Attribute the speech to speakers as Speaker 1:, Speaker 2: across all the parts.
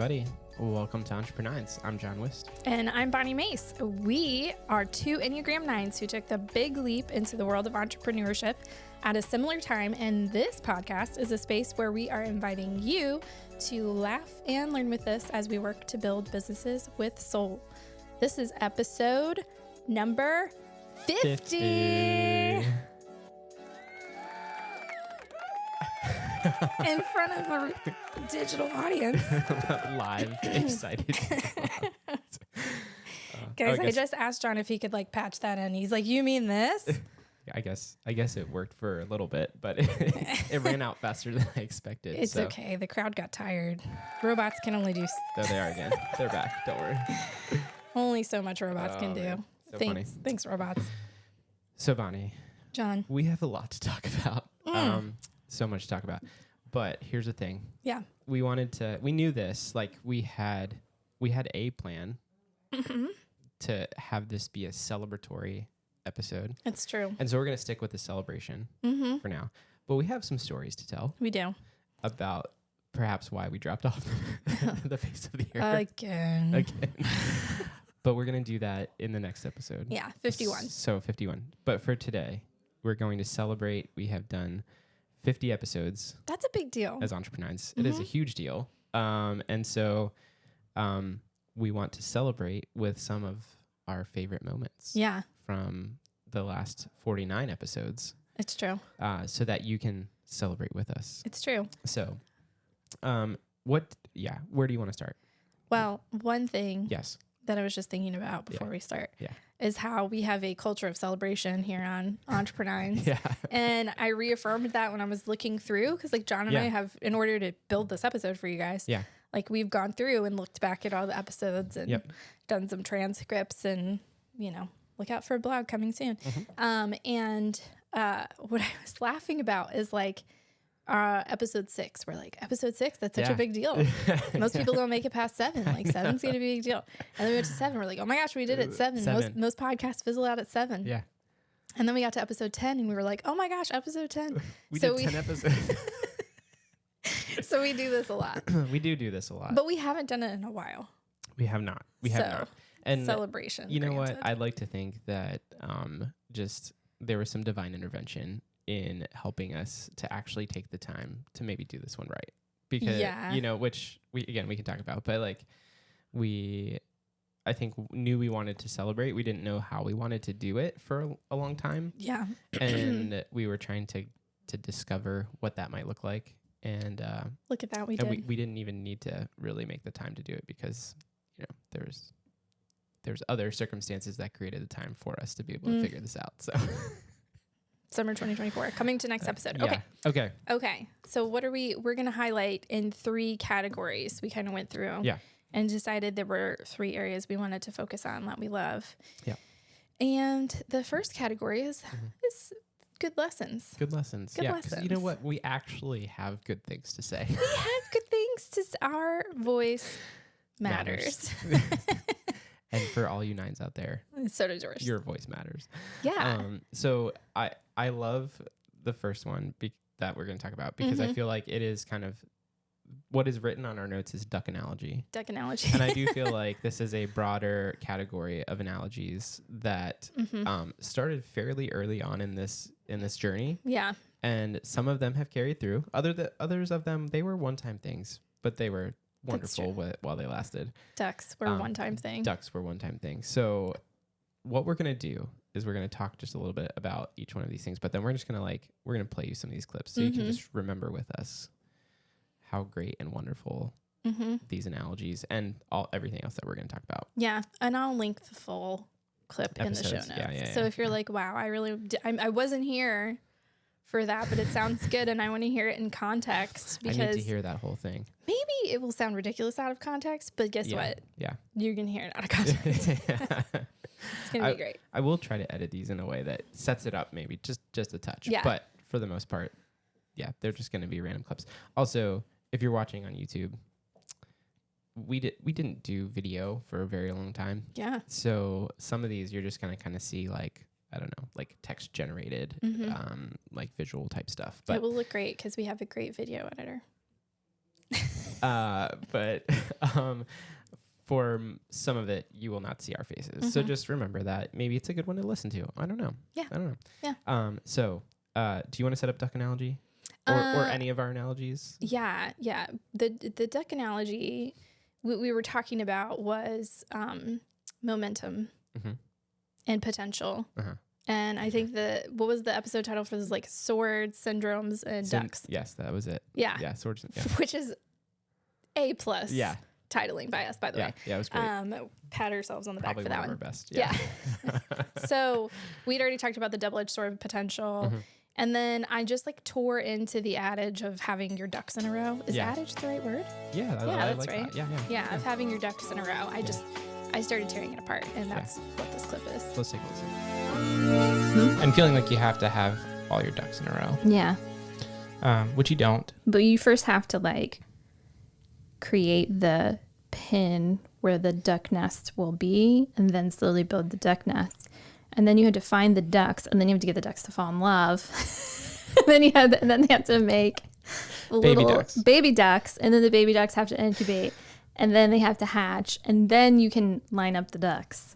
Speaker 1: everybody. Welcome to EntrepreNines. I'm John Wist.
Speaker 2: And I'm Bonni Mace. We are two Enneagram 9s who took the big leap into the world of entrepreneurship at a similar time. And this podcast is a space where we are inviting you to laugh and learn with us as we work to build businesses with soul. This is episode number 50. In front of a digital audience.
Speaker 1: Live, excited.
Speaker 2: Guys, I just asked John if he could patch that in. He's like, you mean this?
Speaker 1: I guess it worked for a little bit, but it ran out faster than I expected.
Speaker 2: It's okay. The crowd got tired. Robots can only do...
Speaker 1: There they are again. They're back. Don't worry.
Speaker 2: Only so much robots can do.
Speaker 1: So funny.
Speaker 2: Thanks, robots.
Speaker 1: So, Bonni.
Speaker 2: John.
Speaker 1: We have a lot to talk about. So much to talk about. But here's the thing.
Speaker 2: Yeah.
Speaker 1: We knew this, we had a plan to have this be a celebratory episode.
Speaker 2: It's true.
Speaker 1: And so we're going to stick with the celebration for now. But we have some stories to tell.
Speaker 2: We do.
Speaker 1: About perhaps why we dropped off the face of the earth.
Speaker 2: Again.
Speaker 1: But we're going to do that in the next episode.
Speaker 2: Yeah, 51.
Speaker 1: So 51. But for today, we're going to celebrate. We have done 50 episodes.
Speaker 2: That's a big deal.
Speaker 1: As EntrepreNines. It is a huge deal. And so we want to celebrate with some of our favorite moments.
Speaker 2: Yeah.
Speaker 1: From the last 49 episodes.
Speaker 2: It's true.
Speaker 1: So that you can celebrate with us.
Speaker 2: It's true.
Speaker 1: So where do you want to start?
Speaker 2: Well, one thing that I was just thinking about before we start is how we have a culture of celebration here on EntrepreNines. And I reaffirmed that when I was looking through, because John and I have, in order to build this episode for you guys, we've gone through and looked back at all the episodes and done some transcripts and, look out for a blog coming soon. And what I was laughing about is episode 6. We're episode 6, that's such a big deal. Most people don't make it past 7. 7's going to be a big deal. And then we went to 7. We're like, oh my gosh, we did it 7. Most podcasts fizzle out at 7.
Speaker 1: Yeah.
Speaker 2: And then we got to episode 10 and we were like, oh my gosh, episode 10.
Speaker 1: We did 10 episodes.
Speaker 2: So we do this a lot.
Speaker 1: We do this a lot.
Speaker 2: But we haven't done it in a while.
Speaker 1: We have not. We have not. And
Speaker 2: celebration.
Speaker 1: You know what? I'd like to think that just there was some divine intervention in helping us to actually take the time to maybe do this one right. Because, which we can talk about, but I think knew we wanted to celebrate. We didn't know how we wanted to do it for a long time.
Speaker 2: Yeah.
Speaker 1: And we were trying to discover what that might look like. And
Speaker 2: look at that. We
Speaker 1: didn't even need to really make the time to do it because, there's other circumstances that created the time for us to be able to figure this out. So
Speaker 2: Summer 2024 coming to next episode. Okay. So we're going to highlight in 3 categories. We kind of went through and decided there were 3 areas we wanted to focus on that we love. Yeah. And the first category is good lessons.
Speaker 1: Good lessons.
Speaker 2: Good lessons.
Speaker 1: You know what? We actually have good things to say.
Speaker 2: We have good things to say. Our voice matters.
Speaker 1: And for all you 9s out there,
Speaker 2: so does yours.
Speaker 1: Your voice matters.
Speaker 2: Yeah.
Speaker 1: So I love the first one that we're going to talk about because I feel like it is kind of what is written on our notes is duck analogy.
Speaker 2: Duck analogy.
Speaker 1: And I do feel like this is a broader category of analogies that started fairly early on in this journey. Yeah. And some of them have carried through. Others of them, they were one-time things, but they were wonderful while they lasted.
Speaker 2: Ducks were one-time thing.
Speaker 1: Ducks were one-time thing. So what we're going to do is we're going to talk just a little bit about each one of these things, but then we're just going to we're going to play you some of these clips so you can just remember with us how great and wonderful these analogies and everything else that we're going to talk about.
Speaker 2: Yeah. And I'll link the full clip in the show notes. So if you're like, wow, I wasn't here for that, but it sounds good and I want to hear it in context because
Speaker 1: I need to hear that whole thing.
Speaker 2: Maybe it will sound ridiculous out of context, but guess what?
Speaker 1: Yeah.
Speaker 2: You're going to hear it out of context. It's going to be great.
Speaker 1: I will try to edit these in a way that sets it up maybe just a touch.
Speaker 2: Yeah.
Speaker 1: But for the most part, they're just going to be random clips. Also, if you're watching on YouTube, we didn't do video for a very long time. Yeah. So some of these you're just going to kind of see I don't know, text generated, visual type stuff. But
Speaker 2: it will look great because we have a great video editor.
Speaker 1: But for some of it, you will not see our faces. So just remember that. Maybe it's a good one to listen to. I don't know.
Speaker 2: Yeah.
Speaker 1: I don't know.
Speaker 2: Yeah.
Speaker 1: So do you want to set up duck analogy or any of our analogies?
Speaker 2: Yeah. Yeah. The duck analogy we were talking about was momentum and potential. And I think what was the episode title for this? Like swords, syndromes, and ducks.
Speaker 1: Yes, that was it.
Speaker 2: Yeah.
Speaker 1: Yeah, swords. Yeah.
Speaker 2: Which is A+.
Speaker 1: Yeah.
Speaker 2: Titling by us, by the way.
Speaker 1: Yeah, it was great.
Speaker 2: Pat ourselves on the
Speaker 1: Probably
Speaker 2: back for that one.
Speaker 1: Of our best.
Speaker 2: Yeah. So we'd already talked about the double-edged sword of potential. And then I just like tore into the adage of having your ducks in a row. Is adage the right word?
Speaker 1: Yeah,
Speaker 2: that's
Speaker 1: like
Speaker 2: right.
Speaker 1: That. Yeah,
Speaker 2: of having your ducks in a row. I started tearing it apart, and that's what this clip is.
Speaker 1: Let's take a listen. And feeling like you have to have all your ducks in a row.
Speaker 2: Yeah.
Speaker 1: Which you don't.
Speaker 2: But you first have to like create the pin where the duck nest will be, and then slowly build the duck nest. And then you had to find the ducks, and then you have to get the ducks to fall in love. and then they have to make baby ducks, and then the baby ducks have to incubate, and then they have to hatch, and then you can line up the ducks.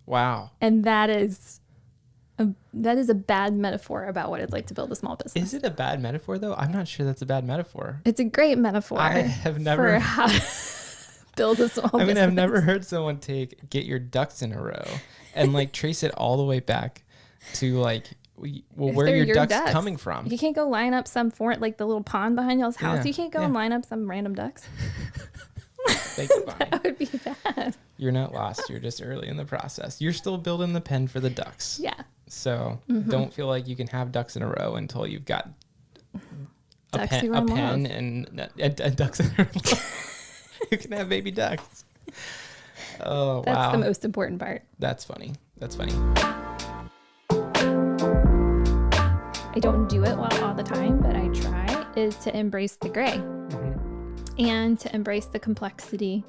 Speaker 1: Wow.
Speaker 2: And that is a bad metaphor about what it's like to build a small business.
Speaker 1: Is it a bad metaphor though? I'm not sure that's a bad metaphor.
Speaker 2: It's a great metaphor.
Speaker 1: I have never
Speaker 2: for how to build a small business.
Speaker 1: I mean, I've never heard someone get your ducks in a row and like trace it all the way back to like, well, where your ducks coming from.
Speaker 2: You can't go line up some like the little pond behind y'all's house. Yeah, you can't go and line up some random ducks.
Speaker 1: Thank you, Bonni.
Speaker 2: That would be bad.
Speaker 1: You're not lost. You're just early in the process. You're still building the pen for the ducks.
Speaker 2: Yeah.
Speaker 1: So don't feel like you can have ducks in a row until you've got a pen and ducks in a row. You can have baby ducks. Oh, wow.
Speaker 2: That's the most important part.
Speaker 1: That's funny.
Speaker 2: I don't do it well all the time, but I try, is to embrace the gray and to embrace the complexity.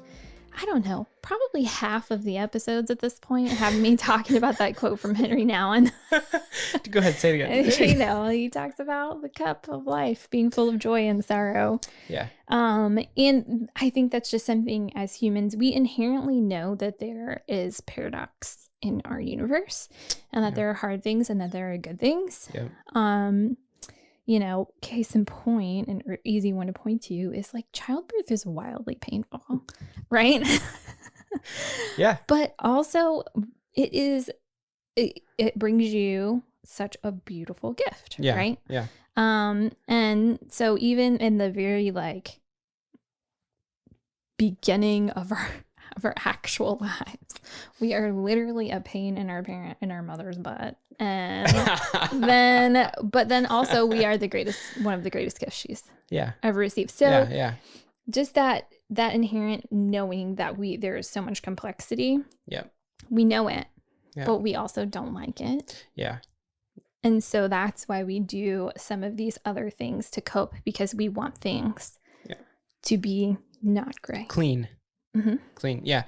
Speaker 2: I don't know, probably half of the episodes at this point have me talking about that quote from Henry Nouwen.
Speaker 1: Go ahead, say it again.
Speaker 2: He talks about the cup of life being full of joy and sorrow.
Speaker 1: Yeah.
Speaker 2: And I think that's just something as humans, we inherently know that there is paradox in our universe and that there are hard things and that there are good things.
Speaker 1: Yep.
Speaker 2: Case in point, and easy one to point to is like childbirth is wildly painful, right?
Speaker 1: Yeah.
Speaker 2: But also it brings you such a beautiful gift, right?
Speaker 1: Yeah.
Speaker 2: And so even in the very like beginning of our actual lives, we are literally a pain in our mother's butt. And then also we are one of the greatest gifts she's ever received. So just that inherent knowing that there is so much complexity.
Speaker 1: Yeah.
Speaker 2: We know it, but we also don't like it.
Speaker 1: Yeah.
Speaker 2: And so that's why we do some of these other things to cope, because we want things to be not gray.
Speaker 1: Clean. Clean. Yeah.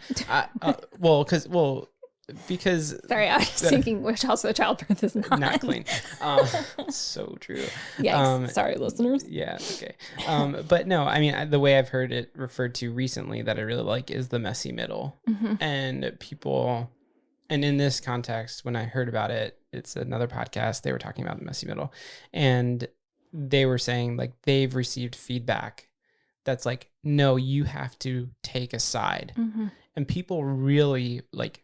Speaker 1: Because
Speaker 2: sorry, I was thinking, which also childbirth is not
Speaker 1: clean. So true.
Speaker 2: Yikes. Sorry, listeners.
Speaker 1: Yeah. Okay. But no, I mean, the way I've heard it referred to recently that I really like is the messy middle. And people, and in this context, when I heard about it, it's another podcast, they were talking about the messy middle, and they were saying like they've received feedback that's like, no, you have to take a side. And people really like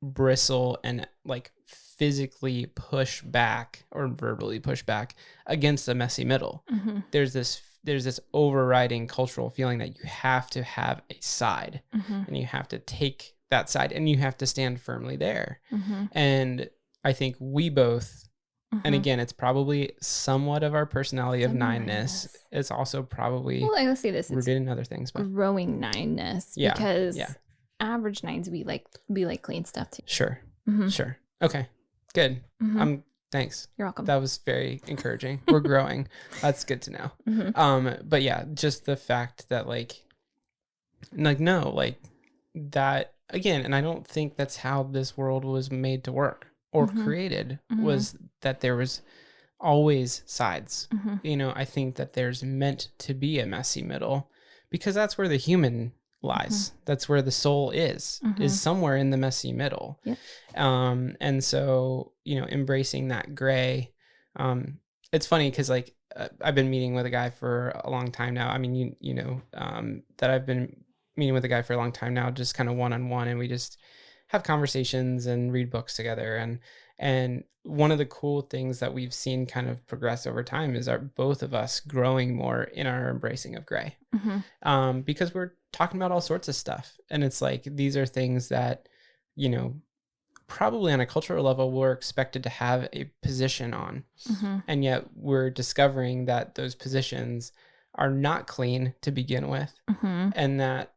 Speaker 1: bristle and like physically push back or verbally push back against the messy middle. There's this overriding cultural feeling that you have to have a side and you have to take that side and you have to stand firmly there. And I think we both, and again, it's probably somewhat of our personality of nine-ness. It's also probably
Speaker 2: I'll say this,
Speaker 1: rooted in other things, but
Speaker 2: growing nine-ness, because average nines, we like clean stuff too.
Speaker 1: Sure. Okay, good. Thanks.
Speaker 2: You're welcome.
Speaker 1: That was very encouraging. We're growing. That's good to know. But yeah, just the fact that like that again, and I don't think that's how this world was made to work or created, was that there was
Speaker 3: always sides. You know, I think that there's meant to be a messy middle because that's where the human lies. That's where the soul is somewhere in the messy middle.
Speaker 2: Yep.
Speaker 3: And so, you know, embracing that gray, it's funny because like I've been meeting with a guy for a long time now. I mean, you know, that I've been meeting with a guy for a long time now, just kind of one-on-one, and we just have conversations and read books together. And one of the cool things that we've seen kind of progress over time is both of us growing more in our embracing of gray, because we're talking about all sorts of stuff. And it's like, these are things that, you know, probably on a cultural level, we're expected to have a position on. And yet we're discovering that those positions are not clean to begin with, and that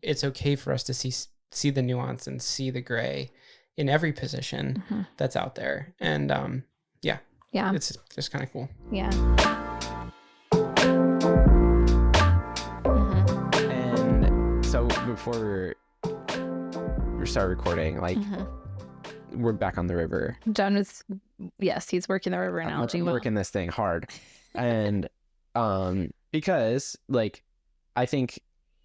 Speaker 3: it's okay for us to see the nuance and see the gray in every position that's out there. And yeah, it's just kind of cool.
Speaker 2: Yeah.
Speaker 1: And so before we start recording, like we're back on the river.
Speaker 2: John was, he's working the river analogy.
Speaker 1: I'm working this thing hard. And because like, I think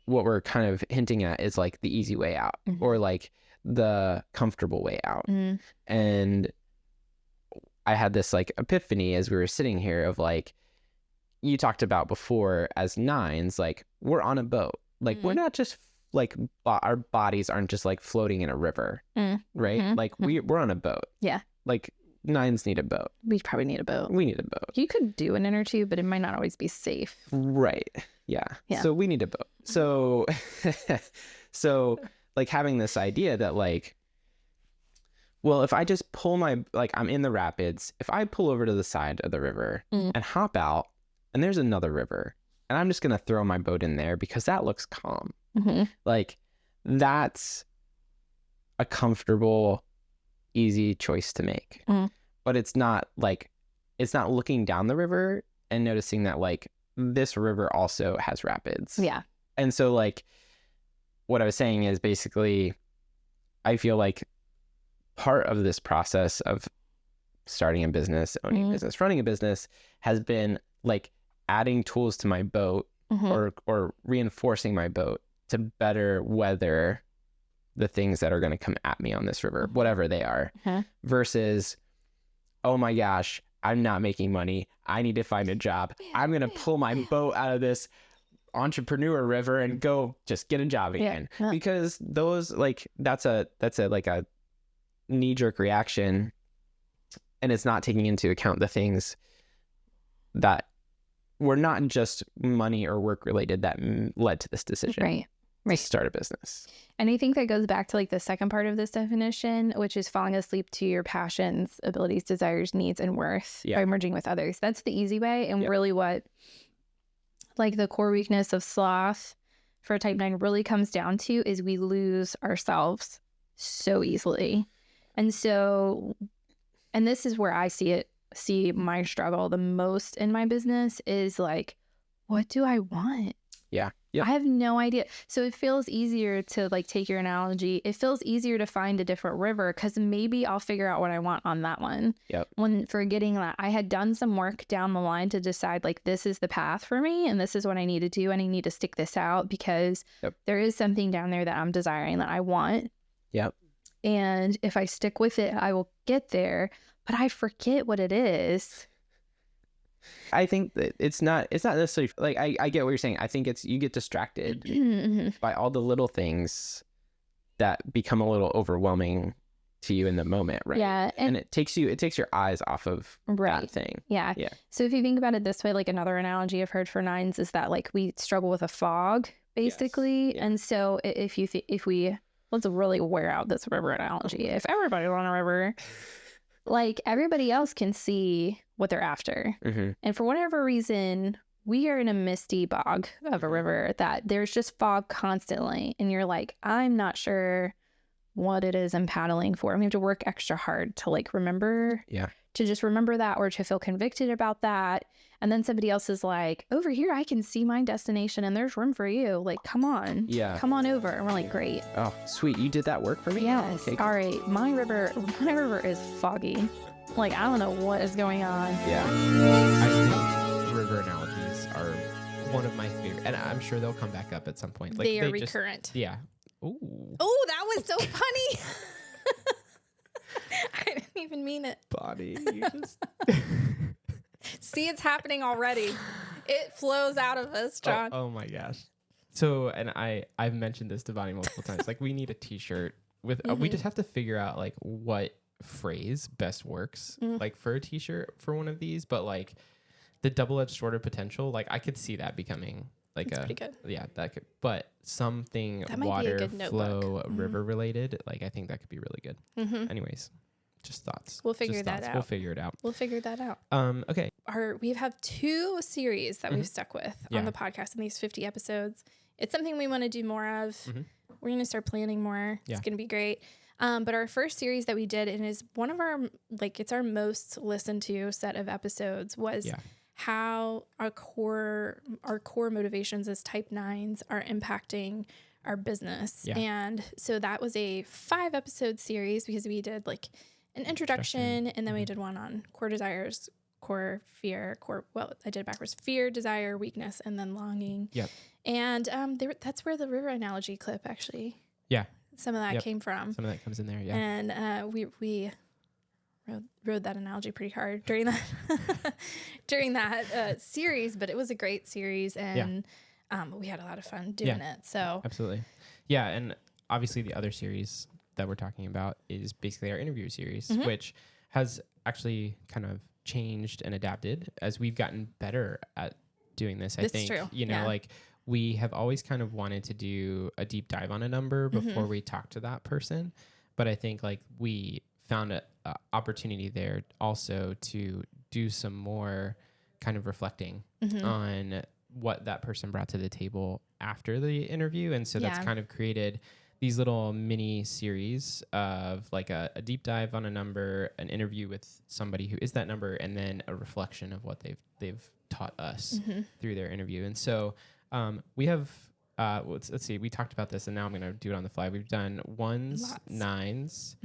Speaker 1: what we're kind of hinting at is like the easy way out, or like the comfortable way out. And I had this like epiphany as we were sitting here of like, you talked about before as nines, like we're on a boat. Like we're not just like, our bodies aren't just like floating in a river, right? Like we're on a boat.
Speaker 2: Yeah.
Speaker 1: Like nines need a boat.
Speaker 2: We probably need a boat.
Speaker 1: We need a boat.
Speaker 2: You could do an inner tube, but it might not always be safe.
Speaker 1: Right. Yeah. So we need a boat. So, so like having this idea that like, well, if I just pull like I'm in the rapids, if I pull over to the side of the river and hop out, and there's another river, and I'm just going to throw my boat in there because that looks calm. Like that's a comfortable, easy choice to make. But it's not like, it's not looking down the river and noticing that like this river also has rapids.
Speaker 2: Yeah.
Speaker 1: And so like what I was saying is basically, I feel like part of this process of starting a business, owning a business, running a business has been like adding tools to my boat or reinforcing my boat to better weather the things that are going to come at me on this river, whatever they are, versus, oh my gosh, I'm not making money. I need to find a job. I'm going to pull my boat out of this entrepreneur river and go just get a job again. Because those like, that's a like a knee-jerk reaction, and it's not taking into account the things that were not just money or work related that led to this decision.
Speaker 2: Right.
Speaker 1: To start a business.
Speaker 2: And I think that goes back to like the second part of this definition, which is falling asleep to your passions, abilities, desires, needs, and worth by merging with others. That's the easy way. And really what like the core weakness of sloth for a type 9 really comes down to is we lose ourselves so easily. And so, and this is where I see my struggle the most in my business is like, what do I want?
Speaker 1: Yeah.
Speaker 2: I have no idea. So it feels easier to like take your analogy. It feels easier to find a different river because maybe I'll figure out what I want on that one. When forgetting that I had done some work down the line to decide like this is the path for me and this is what I need to do and I need to stick this out because there is something down there that I'm desiring that I want. And if I stick with it, I will get there. But I forget what it is.
Speaker 1: I think that it's not necessarily like I get what you're saying. I think it's you get distracted by all the little things that become a little overwhelming to you in the moment, right?
Speaker 2: Yeah.
Speaker 1: And it takes your eyes off of that thing.
Speaker 2: Yeah. So if you think about it this way, like another analogy I've heard for nines is that like we struggle with a fog basically. And so if we let's really wear out this river analogy. If everybody's on a river, like everybody else can see what they're after. And for whatever reason, we are in a misty bog of a river that there's just fog constantly. And you're like, I'm not sure what it is I'm paddling for. I'm going to have to work extra hard to like remember, to just remember that, or to feel convicted about that. And then somebody else is like, over here, I can see my destination and there's room for you. Like, come on. Yeah. Come on over. And we're like, great.
Speaker 1: Oh, sweet. You did that work for me?
Speaker 2: Yes. Okay. All right. My river is foggy. Like, I don't know what is going on.
Speaker 1: Yeah. I think river analogies are one of my favorite, and I'm sure they'll come back up at some point.
Speaker 2: Like, they are recurrent.
Speaker 1: Yeah.
Speaker 2: Ooh. Oh, that was so funny. I didn't even mean it.
Speaker 1: Bonni.
Speaker 2: See, it's happening already. It flows out of us, John.
Speaker 1: Oh my gosh. So, and I've mentioned this to Bonni multiple times. Like, we need a t-shirt with, we just have to figure out like what phrase best works like for a t-shirt for one of these, but like the double-edged sword of potential, like I could see that becoming like
Speaker 2: that's pretty good.
Speaker 1: Yeah, that could, but something water flow river related, like I think that could be really good. Anyways, just thoughts.
Speaker 2: We'll figure that out.
Speaker 1: We'll figure it out.
Speaker 2: We'll figure that out.
Speaker 1: Okay.
Speaker 2: We have 2 series that we've stuck with on the podcast in these 50 episodes. It's something we want to do more of. We're going to start planning more. It's going to be great. But our first series that we did, and is one of our, like, it's our most listened to set of episodes, was how our core motivations as type 9s are impacting our business. And so that was a 5-episode series, because we did like an introduction, and then we did one on core desires, core fear, I did it backwards: fear, desire, weakness, and then longing. And that's where the river analogy clip actually. Some of that came from.
Speaker 1: Some of that comes in there,
Speaker 2: And we rode that analogy pretty hard during that series, but it was a great series, and we had a lot of fun doing it. So
Speaker 1: absolutely, yeah. And obviously, the other series that we're talking about is basically our interview series, which has actually kind of changed and adapted as we've gotten better at doing this. I think, true. Like, we have always kind of wanted to do a deep dive on a number before we talk to that person. But I think like we found a opportunity there also to do some more kind of reflecting on what that person brought to the table after the interview. And so that's kind of created these little mini series of like a deep dive on a number, an interview with somebody who is that number, and then a reflection of what they've taught us through their interview. And so we have, let's see, we talked about this, and now I'm going to do it on the fly. We've done 1s, 9s,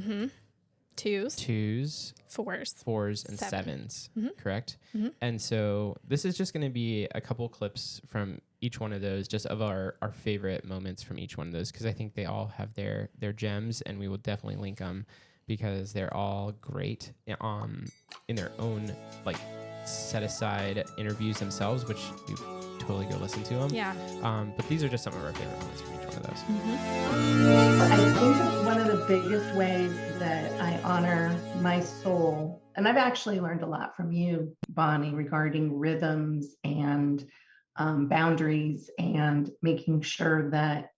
Speaker 1: 2s, 4s, and 7s, correct? And so this is just going to be a couple clips from each one of those, just of our favorite moments from each one of those, because I think they all have their gems, and we will definitely link them because they're all great in their own like set aside interviews themselves, which we totally go listen to them.
Speaker 2: Yeah.
Speaker 1: But these are just some of our favorite moments from each one of those.
Speaker 4: I think one of the biggest ways that I honor my soul, and I've actually learned a lot from you, Bonni, regarding rhythms and boundaries, and making sure that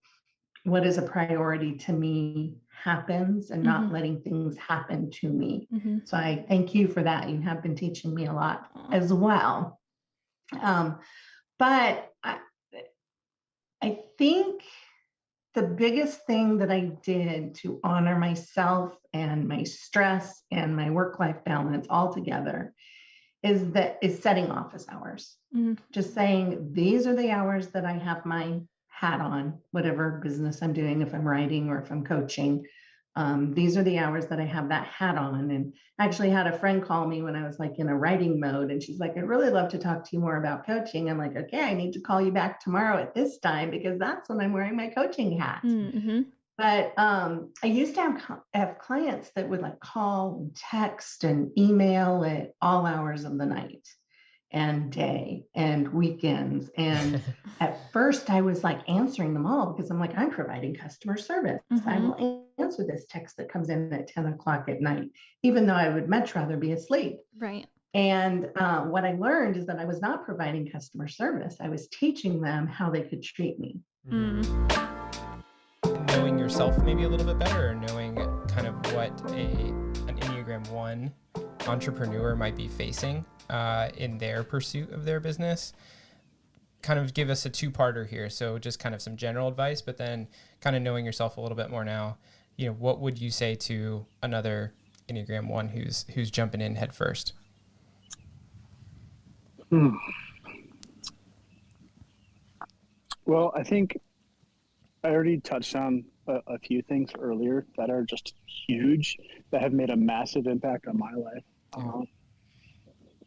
Speaker 4: what is a priority to me happens, and not letting things happen to me. So I thank you for that. You have been teaching me a lot as well. But I think the biggest thing that I did to honor myself and my stress and my work-life balance all together is setting office hours. Just saying, these are the hours that I have my hat on, whatever business I'm doing, if I'm writing or if I'm coaching. These are the hours that I have that hat on. And I actually had a friend call me when I was like in a writing mode, and she's like, I'd really love to talk to you more about coaching. I'm like, okay, I need to call you back tomorrow at this time, because that's when I'm wearing my coaching hat. But I used to have clients that would like call and text and email at all hours of the night and day and weekends. And at first I was like answering them all, because I'm like, I'm providing customer service. I will answer this text that comes in at 10 o'clock at night, even though I would much rather be asleep.
Speaker 2: Right.
Speaker 4: And what I learned is that I was not providing customer service. I was teaching them how they could treat me.
Speaker 3: Knowing yourself maybe a little bit better, or knowing kind of what an Enneagram 1 entrepreneur might be facing in their pursuit of their business. Kind of give us a 2-parter here. So just kind of some general advice, but then kind of knowing yourself a little bit more now. what would you say to another Enneagram 1 who's jumping in head first?
Speaker 5: Well, I think I already touched on a few things earlier that are just huge, that have made a massive impact on my life.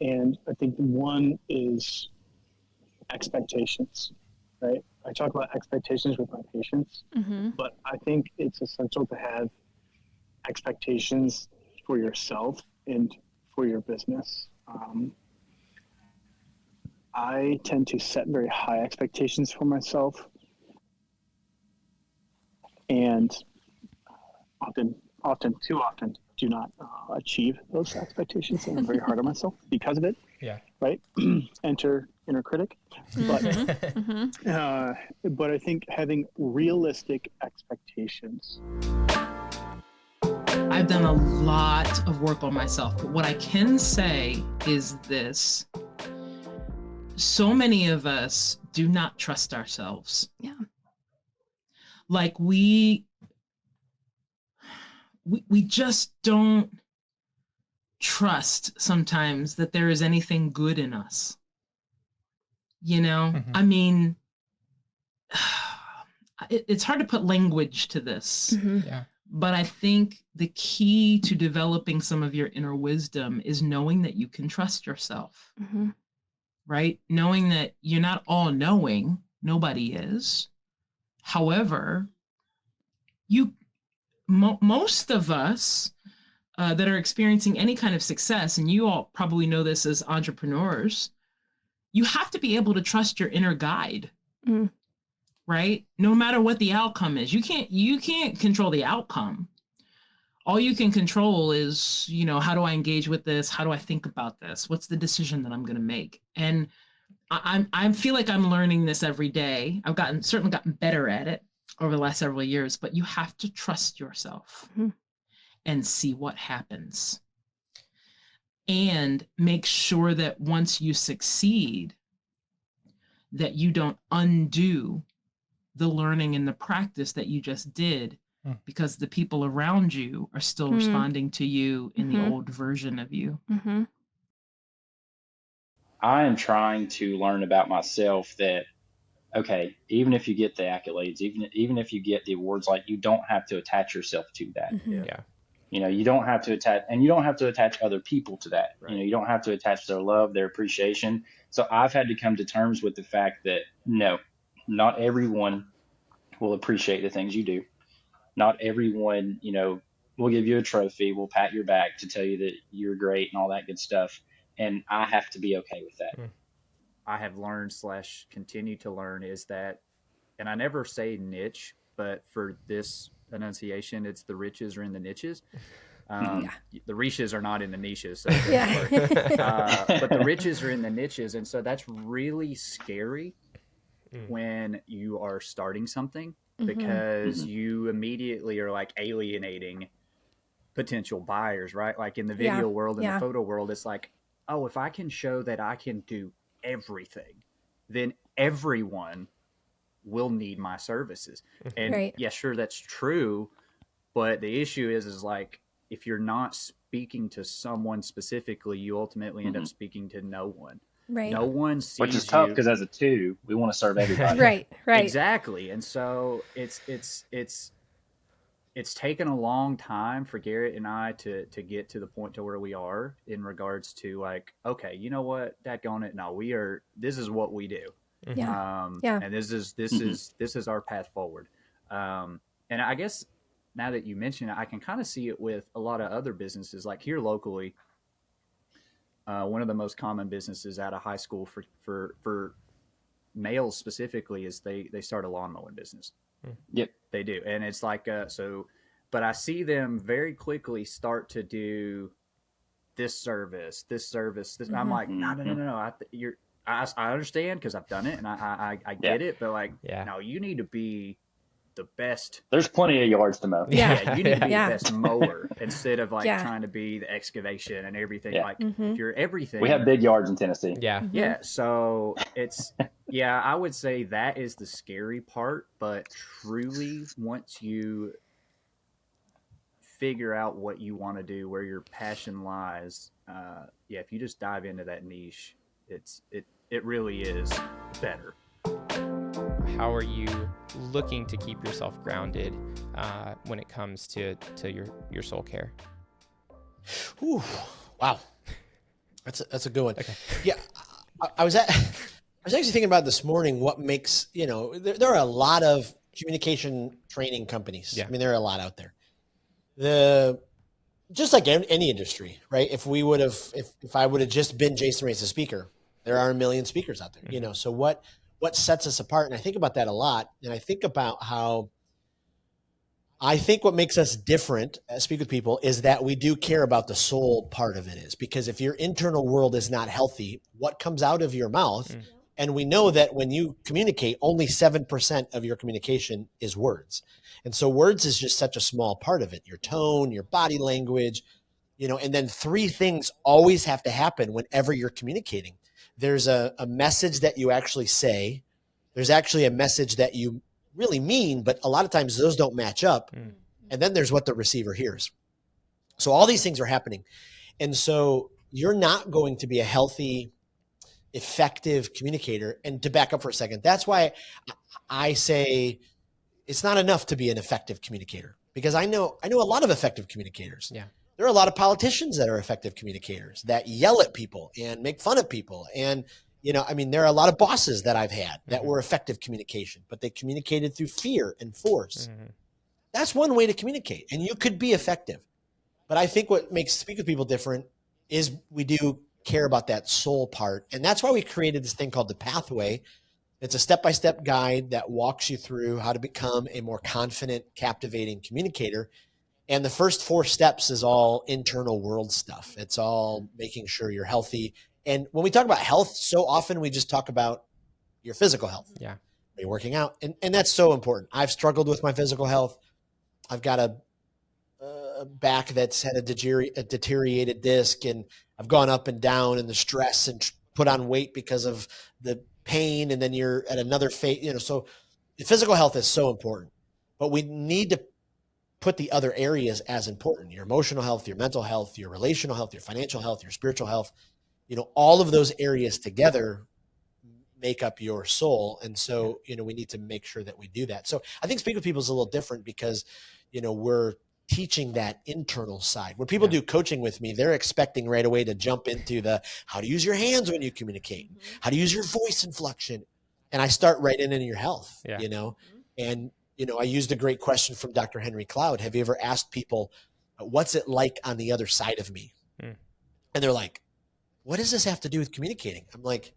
Speaker 5: And I think one is expectations, right? I talk about expectations with my patients, but I think it's essential to have expectations for yourself and for your business. I tend to set very high expectations for myself, and too often do not achieve those expectations, and I'm very hard on myself because of it.
Speaker 3: Yeah.
Speaker 5: Right. Enter inner critic. But I think having realistic expectations.
Speaker 6: I've done a lot of work on myself, but what I can say is this: so many of us do not trust ourselves.
Speaker 2: Yeah.
Speaker 6: Like we just don't trust sometimes that there is anything good in us. I mean, it's hard to put language to this.
Speaker 3: Yeah.
Speaker 6: But I think the key to developing some of your inner wisdom is knowing that you can trust yourself, right? Knowing that you're not all knowing, nobody is. However, most of us that are experiencing any kind of success, and you all probably know this as entrepreneurs, you have to be able to trust your inner guide, right? No matter what the outcome is, you can't control the outcome. All you can control is, how do I engage with this? How do I think about this? What's the decision that I'm going to make? And I feel like I'm learning this every day. I've certainly gotten better at it over the last several years, but you have to trust yourself and see what happens. And make sure that once you succeed, that you don't undo the learning and the practice that you just did, because the people around you are still responding to you in the old version of you.
Speaker 7: I am trying to learn about myself that, okay, even if you get the accolades, even if you get the awards, like, you don't have to attach yourself to that.
Speaker 3: Yeah.
Speaker 7: You don't have to attach other people to that.
Speaker 1: Right.
Speaker 7: You don't have to attach their love, their appreciation. So I've had to come to terms with the fact that no, not everyone will appreciate the things you do. Not everyone, will give you a trophy, will pat your back to tell you that you're great and all that good stuff. And I have to be okay with that.
Speaker 8: I have learned / continue to learn is that, and I never say niche, but for this enunciation, it's the riches are in the niches. The riches are not in the niches. So but the riches are in the niches. And so that's really scary when you are starting something, because you immediately are like alienating potential buyers, right? Like in the video world and the photo world, it's like, oh, if I can show that I can do everything, then everyone will need my services. And yeah, sure, that's true. But the issue is like, if you're not speaking to someone specifically, you ultimately end up speaking to no one.
Speaker 2: Right.
Speaker 8: No one sees you.
Speaker 7: Which is tough, because as a two, we want to serve everybody.
Speaker 2: Right.
Speaker 8: Exactly. And so it's taken a long time for Garrett and I to get to the point to where we are in regards to like, okay, you know what, dadgone it. No, this is what we do. And this is our path forward. And I guess now that you mention it, I can kind of see it with a lot of other businesses, like here locally. One of the most common businesses out of high school for males specifically is they start a lawn mowing business.
Speaker 7: Yep,
Speaker 8: they do. And it's like, but I see them very quickly start to do this service. I'm like, no. I understand, because I've done it and I get it, but like, no, you need to be the best.
Speaker 7: There's plenty of yards to mow.
Speaker 8: Yeah, you need to be the best mower instead of like trying to be the excavation and everything. Like if you're everything.
Speaker 7: We have big yards in Tennessee.
Speaker 8: Yeah. So it's I would say that is the scary part. But truly, once you figure out what you want to do, where your passion lies, if you just dive into that niche, it really is better.
Speaker 3: How are you looking to keep yourself grounded when it comes to your soul care?
Speaker 9: Ooh, wow, that's a good one. Okay. Yeah, I was actually thinking about this morning. What makes there are a lot of communication training companies. Yeah. I mean, there are a lot out there. Just like any industry, right? If I would have just been Jason Mace, a speaker, there are a million speakers out there. Mm-hmm. So what sets us apart? And I think about that a lot. And I think about how I think what makes us different as Speak With People is that we do care about the soul part of it is because if your internal world is not healthy, what comes out of your mouth, and we know that when you communicate, only 7% of your communication is words. And so words is just such a small part of it, your tone, your body language, and then 3 things always have to happen whenever you're communicating. There's a message that you actually say. There's actually a message that you really mean, but a lot of times those don't match up. And then there's what the receiver hears. So all these things are happening. And so you're not going to be a healthy, effective communicator. And to back up for a second, that's why I say it's not enough to be an effective communicator, because I know a lot of effective communicators. Yeah. There are a lot of politicians that are effective communicators that yell at people and make fun of people. And, there are a lot of bosses that I've had that were effective communication, but they communicated through fear and force. Mm-hmm. That's one way to communicate, and you could be effective. But I think what makes Speak With People different is we do care about that soul part. And that's why we created this thing called The Pathway. It's a step-by-step guide that walks you through how to become a more confident, captivating communicator. And the first 4 steps is all internal world stuff. It's all making sure you're healthy. And when we talk about health, so often we just talk about your physical health. Yeah. Are you working out? And that's so important. I've struggled with my physical health. I've got a back that's had a deteriorated disc, and I've gone up and down in the stress and put on weight because of the pain. And then you're at another phase, so the physical health is so important, but we need to put the other areas as important: your emotional health, your mental health, your relational health, your financial health, your spiritual health. All of those areas together make up your soul. And so, we need to make sure that we do that. So I think Speak With People is a little different because, we're teaching that internal side. When people do coaching with me, they're expecting right away to jump into the how to use your hands when you communicate, how to use your voice inflection. And I start right in your health, and, I used a great question from Dr. Henry Cloud. Have you ever asked people, what's it like on the other side of me? And they're like, what does this have to do with communicating? I'm like,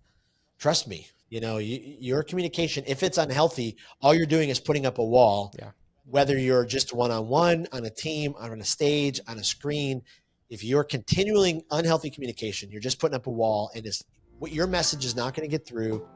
Speaker 9: trust me, your communication, if it's unhealthy, all you're doing is putting up a wall. Yeah. Whether you're just one-on-one, on a team, on a stage, on a screen, if you're continuing unhealthy communication, you're just putting up a wall, and your message is not going to get through.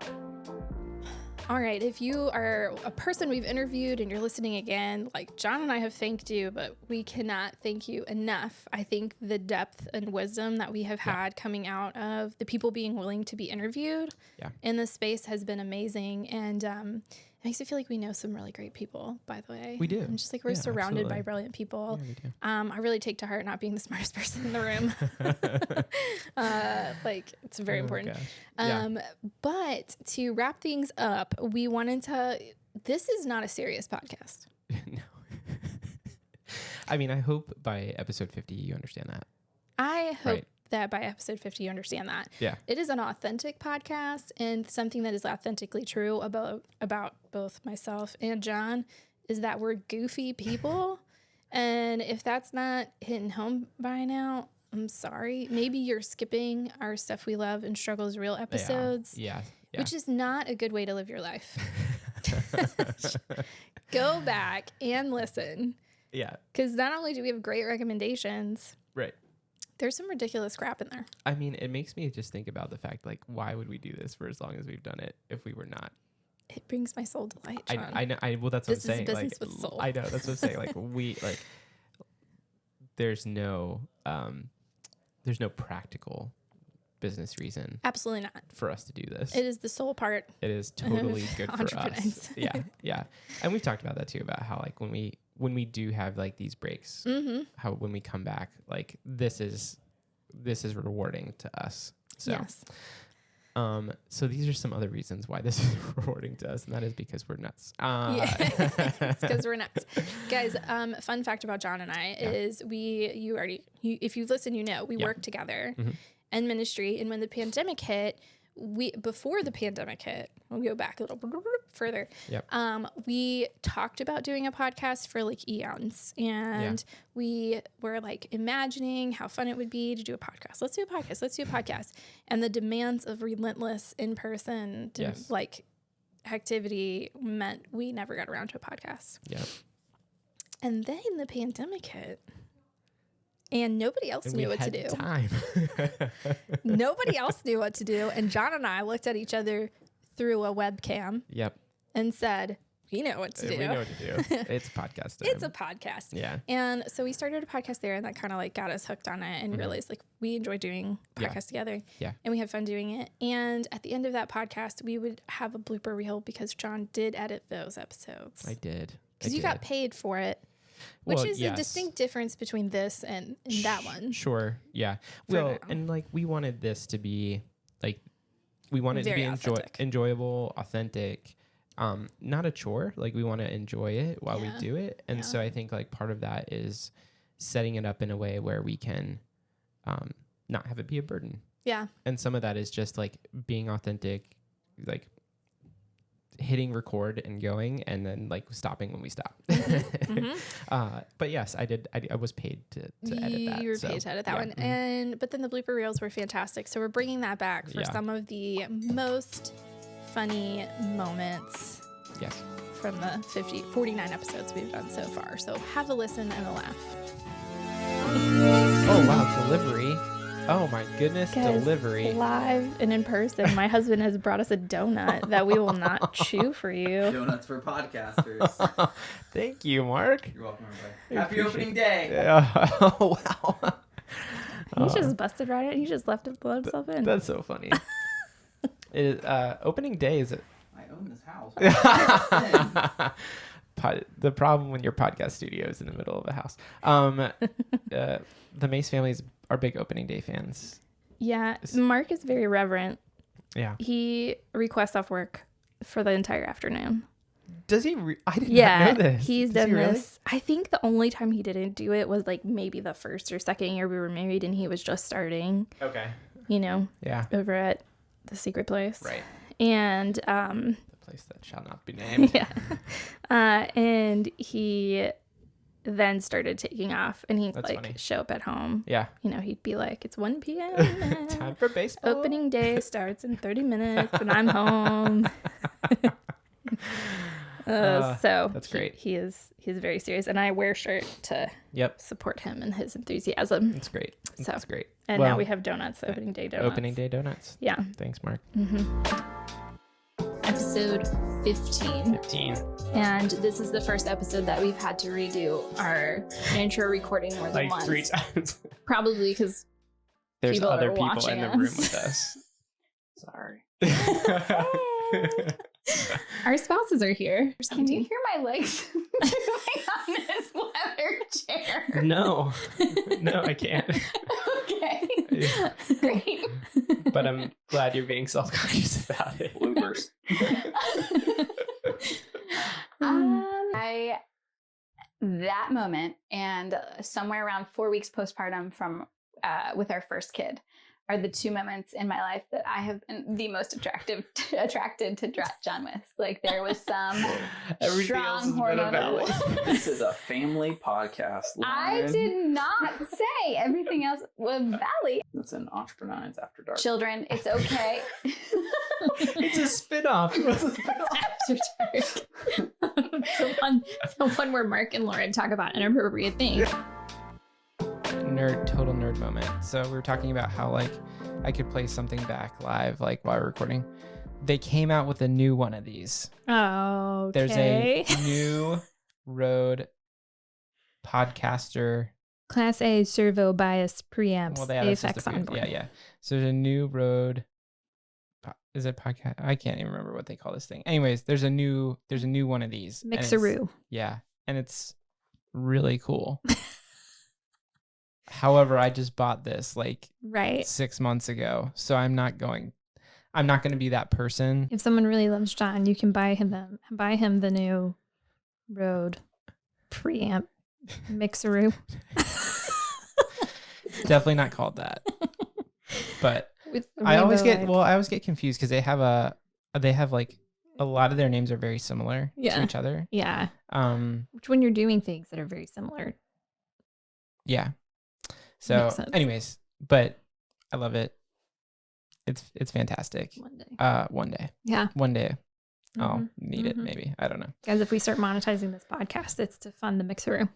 Speaker 2: All right. If you are a person we've interviewed and you're listening again, like John and I have thanked you, but we cannot thank you enough. I think the depth and wisdom that we have had coming out of the people being willing to be interviewed in this space has been amazing. And it makes me feel like we know some really great people, by the way.
Speaker 1: We do.
Speaker 2: And just like we're surrounded by brilliant people. Yeah, we do. I really take to heart not being the smartest person in the room. It's very important. But to wrap things up, we wanted to, this is not a serious podcast.
Speaker 1: No. I mean, I hope by episode 50, you understand that.
Speaker 2: I hope that by episode 50, you understand that. Yeah. It is an authentic podcast, and something that is authentically true about both myself and John is that we're goofy people. And if that's not hitting home by now, I'm sorry. Maybe you're skipping our Stuff We Love and Struggles Real episodes. Yeah. Which is not a good way to live your life. Go back and listen. Yeah. Because not only do we have great recommendations. Right. There's some ridiculous crap in there.
Speaker 1: I mean, it makes me just think about the fact, like, why would we do this for as long as we've done it if we were not?
Speaker 2: It brings my soul delight, John.
Speaker 1: I know. Well, that's what I'm saying.
Speaker 2: This is business with soul.
Speaker 1: I know. That's what I'm saying. There's no practical business reason.
Speaker 2: Absolutely not.
Speaker 1: For us to do this.
Speaker 2: It is the soul part.
Speaker 1: It is totally good for us. Yeah. And we've talked about that too, about how, like, when when we do have like these breaks, how when we come back, like this is rewarding to us. So,
Speaker 2: yes.
Speaker 1: So these are some other reasons why this is rewarding to us, and that is because we're nuts.
Speaker 2: It's because we're nuts, guys. Fun fact about John and I is if you listen, we work together in ministry, and when the pandemic hit, before the pandemic hit, we'll go back a little further. We talked about doing a podcast for like eons, and we were like imagining how fun it would be to do a podcast. Let's do a podcast. And the demands of relentless in-person like activity meant we never got around to a podcast. And then the pandemic hit. And nobody else knew what to do. Nobody else knew what to do. And John and I looked at each other through a webcam. And said, we know what to do.
Speaker 1: We know what to do. It's a podcast.
Speaker 2: It's a podcast.
Speaker 1: Yeah.
Speaker 2: And so we started a podcast there, and that kind of like got us hooked on it, and realized like we enjoy doing podcasts together.
Speaker 1: Yeah.
Speaker 2: And we had fun doing it. And at the end of that podcast, we would have a blooper reel because John did edit those episodes.
Speaker 1: I did.
Speaker 2: Because you got paid for it. Which is a distinct difference between this and that one.
Speaker 1: Sure. Yeah. Well, and like we wanted this to be like, we wanted it to be enjoyable, authentic, not a chore. Like we want to enjoy it while we do it. And so I think like part of that is setting it up in a way where we can not have it be a burden.
Speaker 2: Yeah.
Speaker 1: And some of that is just like being authentic, like hitting record and going, and then like stopping when we stop. But yes, I did. I was paid to edit that.
Speaker 2: You were paid to edit that one. But then the blooper reels were fantastic. So we're bringing that back for some of the most funny moments.
Speaker 1: Yes.
Speaker 2: From the 49 episodes we've done so far. So have a listen and a laugh.
Speaker 1: Oh wow, delivery. Oh my goodness, guys, delivery.
Speaker 2: Live and in person. My husband has brought us a donut that we will not chew for you.
Speaker 10: Donuts for podcasters.
Speaker 1: Thank you, Mark.
Speaker 10: You're welcome, everybody. Happy opening day.
Speaker 1: Oh, wow.
Speaker 2: He just busted right in. He just let himself in.
Speaker 1: That's so funny. Opening day is it?
Speaker 10: I own this house.
Speaker 1: The problem when your podcast studio is in the middle of a house. The Mace families are big opening day fans.
Speaker 2: Yeah, Mark is very reverent.
Speaker 1: Yeah.
Speaker 2: He requests off work for the entire afternoon.
Speaker 1: Does he? I did not know this.
Speaker 2: He's done this. I think the only time he didn't do it was like maybe the first or second year we were married, and he was just starting.
Speaker 1: Okay.
Speaker 2: Over at the secret place.
Speaker 1: Right.
Speaker 2: And
Speaker 1: the place that shall not be named.
Speaker 2: Yeah. And he then started taking off, and he'd show up at home.
Speaker 1: Yeah.
Speaker 2: He'd be like, it's 1 p.m.
Speaker 1: Time for baseball.
Speaker 2: Opening day starts in 30 minutes and I'm home. So
Speaker 1: that's great.
Speaker 2: He's very serious, and I wear shirt to support him and his enthusiasm.
Speaker 1: That's great. That's great.
Speaker 2: And now we have donuts, opening day donuts.
Speaker 1: Opening day donuts.
Speaker 2: Yeah.
Speaker 1: Thanks, Mark.
Speaker 2: Episode 15. And this is the first episode that we've had to redo our intro recording more than once.
Speaker 1: 3 times.
Speaker 2: Probably because
Speaker 1: there's other people in the room with us.
Speaker 10: Sorry.
Speaker 2: Our spouses are here.
Speaker 11: Can you hear my legs moving on this leather chair?
Speaker 1: No, I can't.
Speaker 11: Okay. Great.
Speaker 1: But I'm glad you're being self-conscious about it.
Speaker 10: Bloopers.
Speaker 11: That moment and somewhere around 4 weeks postpartum from with our first kid are the 2 moments in my life that I have been the most attracted to John with. Like there was some strong hormone.
Speaker 10: This is a family podcast.
Speaker 11: I did not say everything else was valley.
Speaker 10: It's an EntrepreNines After Dark.
Speaker 11: Children, it's okay.
Speaker 1: It's a spin-off.
Speaker 2: After Dark. the one where Mark and Lauren talk about inappropriate things.
Speaker 1: Total nerd moment. So we were talking about how like I could play something back live like while recording. They came out with a new one of these.
Speaker 2: Oh, okay.
Speaker 1: There's a new Rode podcaster
Speaker 2: Class A servo bias preamps.
Speaker 1: Well,
Speaker 2: AFX on board.
Speaker 1: Yeah. So there's a new Rode. Is it podcast? I can't even remember what they call this thing. Anyways, there's a new one of these.
Speaker 2: Mixeroo.
Speaker 1: Yeah, and it's
Speaker 3: really cool. However, I just bought this like 6 months ago, so I'm not going to be that person.
Speaker 2: If someone really loves John, you can buy him the new Rode preamp mixeroo.
Speaker 3: It's definitely not called that. But I always get confused because they have like a lot of their names are very similar to each other.
Speaker 2: Yeah. Which when you're doing things that are very similar.
Speaker 3: Yeah. So anyways, but I love it. It's fantastic. One day.
Speaker 2: Yeah.
Speaker 3: One day. I'll need it maybe. I don't know.
Speaker 2: Guys, if we start monetizing this podcast, it's to fund the mixeroo.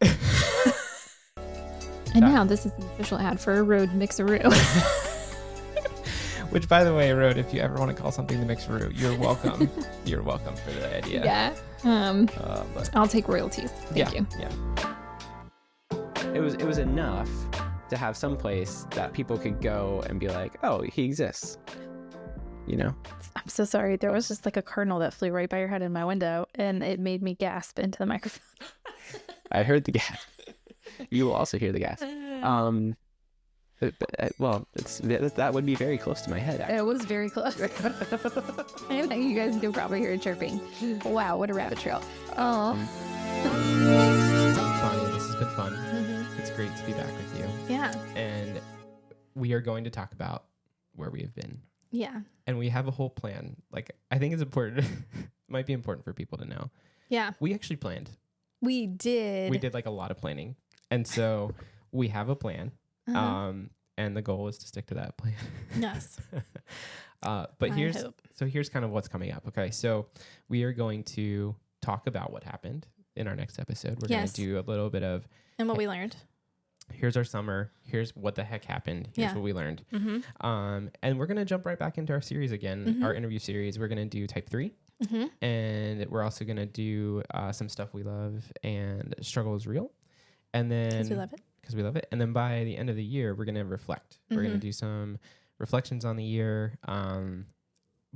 Speaker 2: And now this is the official ad for a Rode mixeroo.
Speaker 3: Which, by the way, Rode, if you ever want to call something the mixeroo, you're welcome. You're welcome for the idea.
Speaker 2: Yeah. But I'll take royalties. Thank you.
Speaker 1: Yeah. It was enough to have some place that people could go and be like, oh, he exists. You know?
Speaker 2: I'm so sorry. There was just like a kernel that flew right by your head in my window, and it made me gasp into the microphone.
Speaker 1: I heard the gasp. You will also hear the gasp. Well, that would be very close to my head, actually.
Speaker 2: It was very close. I think you guys can probably hear it chirping. Wow, what a rabbit trail. Oh.
Speaker 1: Bonni, this has been fun. It's great to be back with you.
Speaker 2: Yeah.
Speaker 1: And we are going to talk about where we have been.
Speaker 2: Yeah.
Speaker 1: And we have a whole plan. Like, I think it's important. It might be important for people to know.
Speaker 2: Yeah.
Speaker 1: We actually planned.
Speaker 2: We did.
Speaker 1: We did like a lot of planning. And so we have a plan. And the goal is to stick to that plan.
Speaker 2: Yes.
Speaker 1: But here's kind of what's coming up. Okay. So we are going to talk about what happened in our next episode. We're going to do a little bit of
Speaker 2: and what we learned.
Speaker 1: Here's our summer. Here's what the heck happened. Here's what we learned. And we're going to jump right back into our series again, our interview series. We're going to do type 3. And we're also going to do some stuff we love and struggle is real. And then because we love it. And then by the end of the year, we're going to reflect. We're going to do some reflections on the year.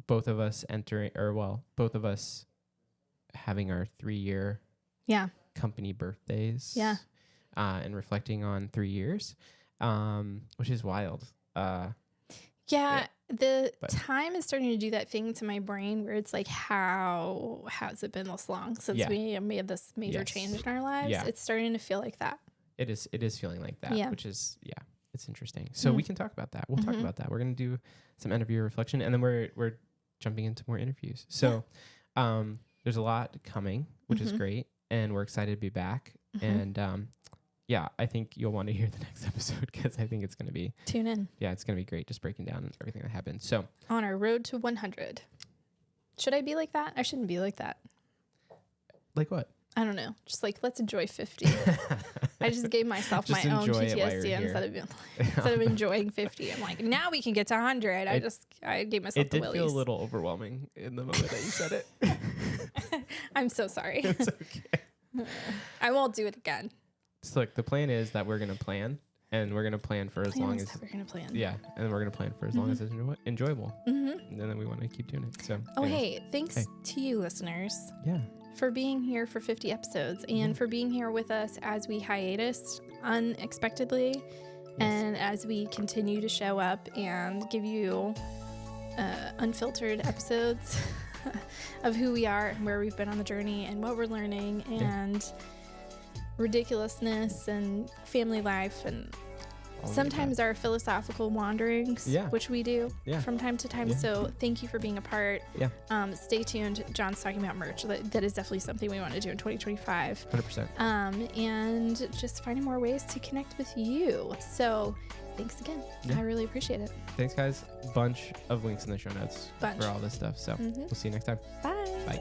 Speaker 1: Both of us having our 3-year company birthdays.
Speaker 2: Yeah.
Speaker 1: And reflecting on 3 years, which is wild.
Speaker 2: The time is starting to do that thing to my brain where it's like, how has it been this long since we made this major change in our lives? Yeah. It's starting to feel like that.
Speaker 1: It is feeling like that, which is, it's interesting. So we can talk about that. We'll talk about that. We're going to do some interview reflection, and then we're jumping into more interviews. So there's a lot coming, which is great, and we're excited to be back. And I think you'll want to hear the next episode because I think it's going to be...
Speaker 2: Tune in.
Speaker 1: Yeah, it's going to be great, just breaking down everything that happened. So
Speaker 2: on our road to 100. Should I be like that? I shouldn't be like that.
Speaker 1: Like what?
Speaker 2: I don't know. Just like, let's enjoy 50. I just gave myself my own PTSD instead of enjoying 50. I'm like, now we can get to 100. I gave myself the willies.
Speaker 1: It did feel a little overwhelming in the moment that you said it.
Speaker 2: I'm so sorry.
Speaker 1: It's okay.
Speaker 2: I won't do it again.
Speaker 1: So look, the plan is that we're going to plan, and we're going to plan for as long as...
Speaker 2: we're going to plan.
Speaker 1: Yeah, and we're going to plan for as long as it's enjoyable. And then we want to keep doing it. So.
Speaker 2: Thanks to you, listeners.
Speaker 1: Yeah.
Speaker 2: For being here for 50 episodes and for being here with us as we hiatus unexpectedly and as we continue to show up and give you unfiltered episodes of who we are and where we've been on the journey and what we're learning and ridiculousness and family life and sometimes our philosophical wanderings, which we do from time to time. So thank you for being a part. Stay tuned. John's talking about merch. That is definitely something we want to do in 2025.
Speaker 1: 100%.
Speaker 2: And just finding more ways to connect with you. So thanks again. I really appreciate it.
Speaker 1: Thanks, guys. Bunch of links in the show notes for all this stuff. So we'll see you next time.
Speaker 2: Bye.
Speaker 1: Bye.